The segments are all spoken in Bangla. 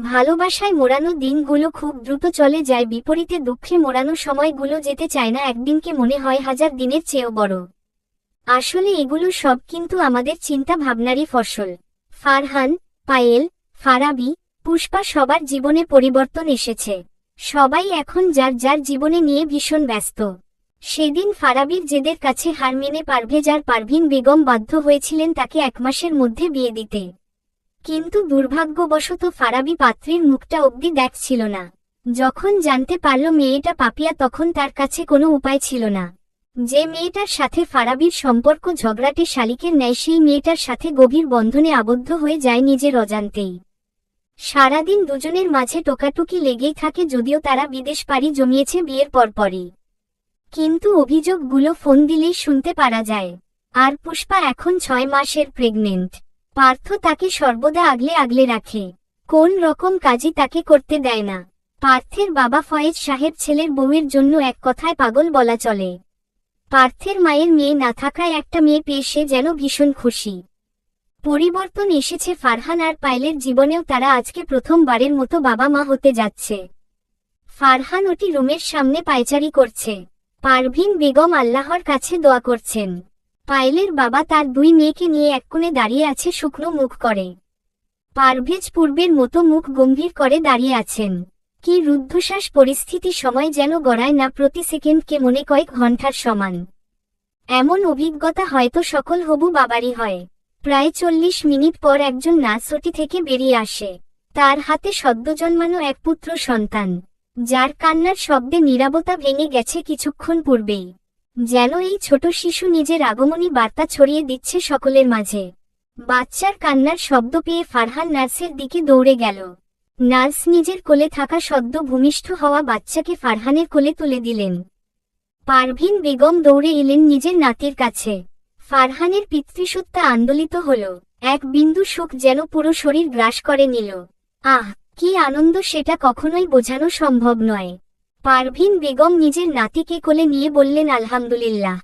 ভালোবাসায় মোড়ানো দিনগুলো খুব দ্রুত চলে যায়, বিপরীতে দুঃখে মোড়ানো সময়গুলো যেতে চায় না, একদিনকে মনে হয় হাজার দিনের চেয়েও বড়। আসলে এগুলো সব কিন্তু আমাদের চিন্তা ভাবনারই ফসল। ফারহান, পায়েল, ফারাবী, পুষ্পা সবার জীবনে পরিবর্তন এসেছে। সবাই এখন যার যার জীবনে নিয়ে ভীষণ ব্যস্ত। সেদিন ফারাবীর জেদের কাছে হার মেনে পারভেজ আর পারভিন বেগম বাধ্য হয়েছিলেন তাকে 1 মাসের মধ্যে বিয়ে দিতে। কিন্তু দুর্ভাগ্যবশত ফারাবী পাত্রীর মুখটা অবধি দেখছিল না। যখন জানতে পারল মেয়েটা পাপিয়া, তখন তার কাছে কোনো উপায় ছিল না। যে মেয়েটার সাথে ফারাবীর সম্পর্ক ঝগড়াটে শালিকের ন্যায়, সেই মেয়েটার সাথে গভীর বন্ধনে আবদ্ধ হয়ে যায় নিজের অজান্তেই। সারাদিন দুজনের মাঝে টোকাটুকি লেগেই থাকে, যদিও তারা বিদেশ পাড়ি জমিয়েছে বিয়ের পরপরই। কিন্তু অভিযোগগুলো ফোন দিলেই শুনতে পারা যায়। আর পুষ্পা এখন 6 মাসের প্রেগনেন্ট। পার্থ তাকে সর্বদা আগলে আগলে রাখে, কোন রকম কাজই তাকে করতে দেয় না। পার্থের বাবা ফয়েজ সাহেব ছেলের বউয়ের জন্য এক কথায় পাগল বলা চলে। পার্থের মায়ের মেয়ে না থাকায় একটা মেয়ে পেয়ে সে যেন ভীষণ খুশি। পরিবর্তন এসেছে ফারহান আর পায়েলের জীবনেও, তারা আজকে প্রথমবারের মতো বাবা মা হতে যাচ্ছে। ফারহান ওটি রুমের সামনে পায়চারি করছে। পারভিন বেগম আল্লাহর কাছে দোয়া করছেন। পায়েলের বাবা তার 2 মেয়েকে নিয়ে এক কোণে দাঁড়িয়ে আছে, শুকনো মুখ করে। পারভেজ পূর্বের মতো মুখ গম্ভীর করে দাঁড়িয়ে আছেন। কি রুদ্ধশ্বাস পরিস্থিতি, সময় যেন গড়ায় না, প্রতি সেকেন্ডকে মনে কয়েক ঘন্টার সমান। এমন অভিজ্ঞতা হয়তো সকল হবু বাবারই হয়। প্রায় 40 মিনিট পর একজন নার্স ওটি থেকে বেরিয়ে আসে। তার হাতে সদ্য জন্মানো এক পুত্র সন্তান, যার কান্নার শব্দে নীরবতা ভেঙে গেছে কিছুক্ষণ পূর্বেই। যেন এই ছোট শিশু নিজের আগমনী বার্তা ছড়িয়ে দিচ্ছে সকলের মাঝে। বাচ্চার কান্নার শব্দ পেয়ে ফারহান নার্সের দিকে দৌড়ে গেল। নার্স নিজের কোলে থাকা সদ্য ভূমিষ্ঠ হওয়া বাচ্চাকে ফারহানের কোলে তুলে দিলেন। পারভিন বেগম দৌড়ে এলেন নিজের নাতির কাছে। ফারহানের পিতৃসত্তা আন্দোলিত হল, এক বিন্দু সুখ যেন পুরো শরীর গ্রাস করে নিল। আহ, কি আনন্দ, সেটা কখনোই বোঝানো সম্ভব নয়। পারভিন বেগম নিজের নাতিকে কোলে নিয়ে বললেন আলহামদুলিল্লাহ।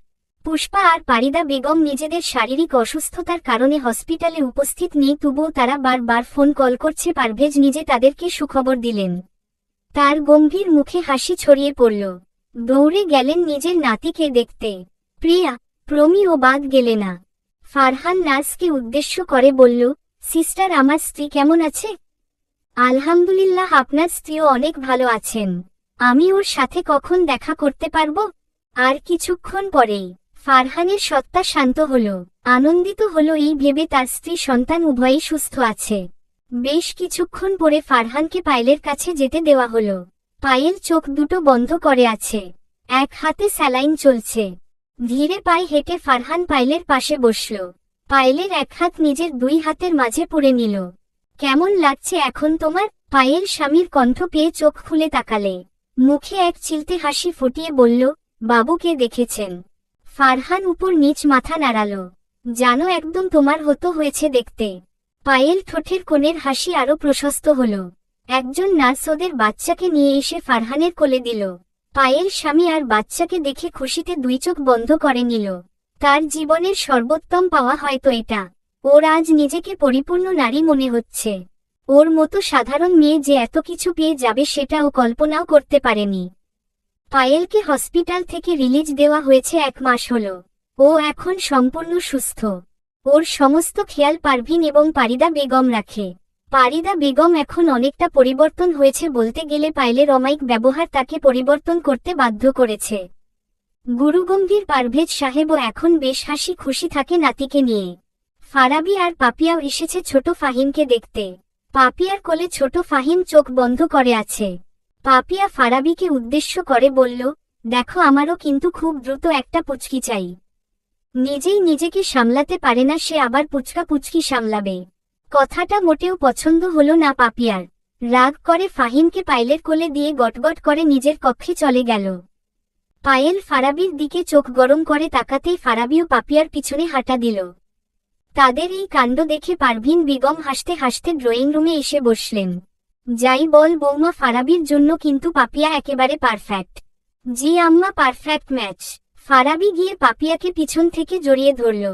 পুষ্পা আর পারিদা বেগম নিজেদের শারীরিক অসুস্থতার কারণে হসপিটালে উপস্থিত নেই, তবুও তারা বারবার ফোন কল করছে। পারভেজ নিজে তাদেরকে সুখবর দিলেন। তার গম্ভীর মুখে হাসি ছড়িয়ে পড়ল। দৌড়ে গেলেন নিজের নাতিকে দেখতে। প্রিয়া, প্রমি ও বাদ গেলে না। ফারহান নার্সকে উদ্দেশ্য করে বলল, সিস্টার, আমার স্ত্রী কেমন আছে? আলহামদুলিল্লাহ, আপনার স্ত্রীও অনেক ভালো আছেন। আমি ওর সাথে কখন দেখা করতে পারবো? আর কিছুক্ষণ পরেই ফারহানের সত্তা শান্ত হল, আনন্দিত হল এই ভেবে তার স্ত্রী সন্তান উভয়ই সুস্থ আছে। বেশ কিছুক্ষণ পরে ফারহানকে পায়েলের কাছে যেতে দেওয়া হলো। পায়েল চোখ দুটো বন্ধ করে আছে, এক হাতে স্যালাইন চলছে। ধীরে পায়ে হেঁটে ফারহান পায়েলের পাশে বসল। পায়েলের এক হাত নিজের 2 হাতের মাঝে পুরে নিল। কেমন লাগছে এখন তোমার? পায়েল স্বামীর কণ্ঠ পেয়ে চোখ খুলে তাকালে। মুখে এক চিলতে হাসি ফুটিয়ে বলল, বাবুকে দেখেছেন? ফারহান উপর নিচ মাথা নাড়াল। জানো, একদম তোমার হতো হয়েছে দেখতে। পায়েল ঠোঁটের কোণের হাসি আরো প্রশস্ত হল। একজন নার্স ওদের বাচ্চাকে নিয়ে এসে ফারহানের কোলে দিল। পায়েল স্বামী আর বাচ্চাকে দেখে খুশিতে 2 চোখ বন্ধ করে নিল। তার জীবনের সর্বোত্তম পাওয়া হয়তো এটা। ওর আজ নিজেকে পরিপূর্ণ নারী মনে হচ্ছে। ওর মতো সাধারণ মেয়ে যে এত কিছু পেয়ে যাবে সেটা ও কল্পনাও করতে পারেনি। পায়েলকে হসপিটাল থেকে রিলিজ দেওয়া হয়েছে 1 মাস হলো। ও এখন সম্পূর্ণ সুস্থ। ওর সমস্ত খেয়াল পারভিন এবং পারিদা বেগম রাখে। পারিদা বেগম এখন অনেকটা পরিবর্তন হয়েছে, বলতে গেলে পায়েলের অমায়িক ব্যবহার তাকে পরিবর্তন করতে বাধ্য করেছে। গুরুগম্ভীর পারভেজ সাহেবও এখন বেশ হাসি খুশি থাকে নাতিকে নিয়ে। ফারাবী আর পাপিয়াও এসেছে ছোট ফাহিমকে দেখতে। পাপিয়ার কোলে ছোট ফাহিম চোখ বন্ধ করে আছে। পাপিয়া ফারাবীকে উদ্দেশ্য করে বলল, দেখো, আমারও কিন্তু খুব দ্রুত একটা পুচকি চাই। নিজেই নিজেকে সামলাতে পারে না সে, আবার পুচকা পুচকি সামলাবে। কথাটা মোটেও পছন্দ হলো না পাপিয়ার। রাগ করে ফাহিমকে পায়েলের কোলে দিয়ে গটগট করে নিজের কক্ষে চলে গেল। পায়েল ফারাবীর দিকে চোখ গরম করে তাকাতেই ফারাবীও পাপিয়ার পিছনে হাঁটা দিল। তাদের এই কাণ্ড দেখে পারভিন বেগম হাসতে হাসতে ড্রয়িং রুমে এসে বসলেন। যাই বল বৌমা, ফারাবীর জন্য কিন্তু পাপিয়া একেবারে পারফেক্ট। জি আম্মা, পারফেক্ট ম্যাচ। ফারাবী গিয়ে পাপিয়াকে পিছন থেকে জড়িয়ে ধরল।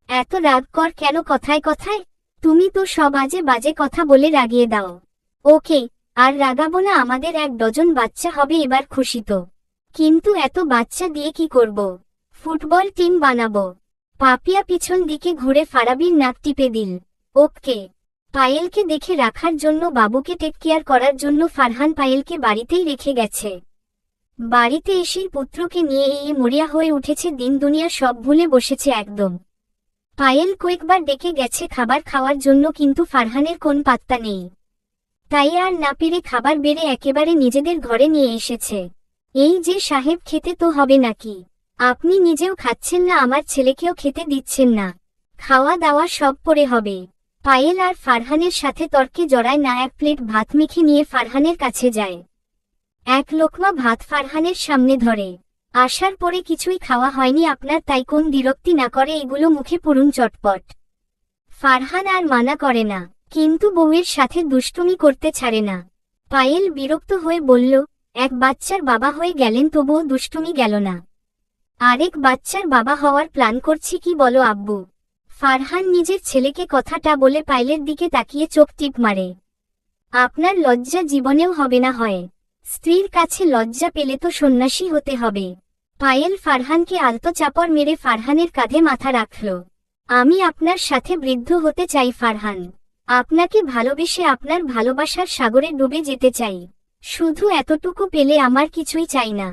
এত রাগ কর কেন কথায় কথায়? তুমি তো সব আজে বাজে কথা বলে রাগিয়ে দাও। ওকে, আর রাগাবো না, আমাদের 1 ডজন বাচ্চা হবে এবার, খুশি তো? কিন্তু এত বাচ্চা দিয়ে কি করব? ফুটবল টিম বানাবো। পাপিয়া পিছন দিকে ঘুরে ফারাবির নাক টিপে দিল। ওকে। পায়েলকে দেখে রাখার জন্য, বাবুকে টেক কেয়ার করার জন্য ফারহান পায়েলকে বাড়িতেই রেখে গেছে। বাড়িতে এসে পুত্রকে নিয়ে মরিয়া হয়ে উঠেছে, দিন দুনিয়া সব ভুলে বসেছে একদম। পায়েল কয়েকবার ডেকে গেছে খাবার খাওয়ার জন্য, কিন্তু ফারহানের কোন পাত্তা নেই। তাই আর না পেরে খাবার বেড়ে একেবারে নিজেদের ঘরে নিয়ে এসেছে। এই যে সাহেব, খেতে তো হবে নাকি? আপনি নিজেও খাচ্ছেন না, আমার ছেলেকেও খেতে দিচ্ছেন না। খাওয়া দাওয়া সব পরে হবে। পায়েল আর ফারহানের সাথে তর্কে জড়ায় না, 1 প্লেট ভাত মেখে নিয়ে ফারহানের কাছে যায়। 1 লোকমা ভাত ফারহানের সামনে ধরে। আসার পরে কিছুই খাওয়া হয়নি আপনার, তাই কোন বিরক্তি না করে এগুলো মুখে পুরুন চটপট। ফারহান আর মানা করে না, কিন্তু বউয়ের সাথে দুষ্টুমি করতে ছাড়ে না। পায়েল বিরক্ত হয়ে বলল, 1 বাচ্চার বাবা হয়ে গেলেন তবুও দুষ্টুমি গেল না। আরেক বাচ্চার বাবা হওয়ার প্ল্যান করছি কি বলো আব্বু? ফারহান নিজের ছেলেকে কথাটা বলে পায়েলের দিকে তাকিয়ে চোখ টিপ মারে। আপনার লজ্জা জীবনেও হবে না হয়? স্ত্রীর কাছে লজ্জা পেলে তো সন্ন্যাসী হতে হবে। পায়েল ফারহানকে আলতো চাপড় মেরে ফারহানের কাঁধে মাথা রাখল। আমি আপনার সাথে বৃদ্ধ হতে চাই ফারহান। আপনাকে ভালোবেসে আপনার ভালোবাসার সাগরে ডুবে যেতে চাই। শুধু এতটুকু পেলে আমার কিছুই চাই না।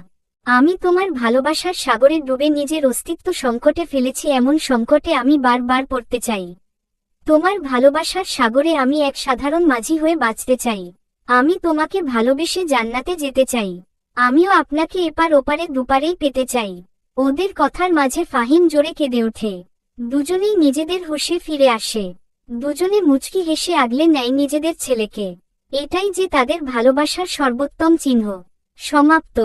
আমি তোমার ভালোবাসার সাগরে ডুবে নিজের অস্তিত্ব সংকটে ফেলেছি, এমন সংকটে আমি বারবার পড়তে চাই। তোমার ভালোবাসার সাগরে আমি এক সাধারণ মাঝি হয়ে বাঁচতে চাই। আমি তোমাকে ভালোবেসে জান্নাতে যেতে চাই। আমিও আপনাকে এপার ওপারে দুপারেই পেতে চাই। ওদের কথার মাঝে ফাহিম জোরে কেঁদে ওঠে। দুজনেই নিজেদের হুঁশে ফিরে আসে। দুজনে মুচকি হেসে আগলে নেয় নিজেদের ছেলেকে। এটাই যে তাদের ভালোবাসার সর্বোত্তম চিহ্ন। সমাপ্ত।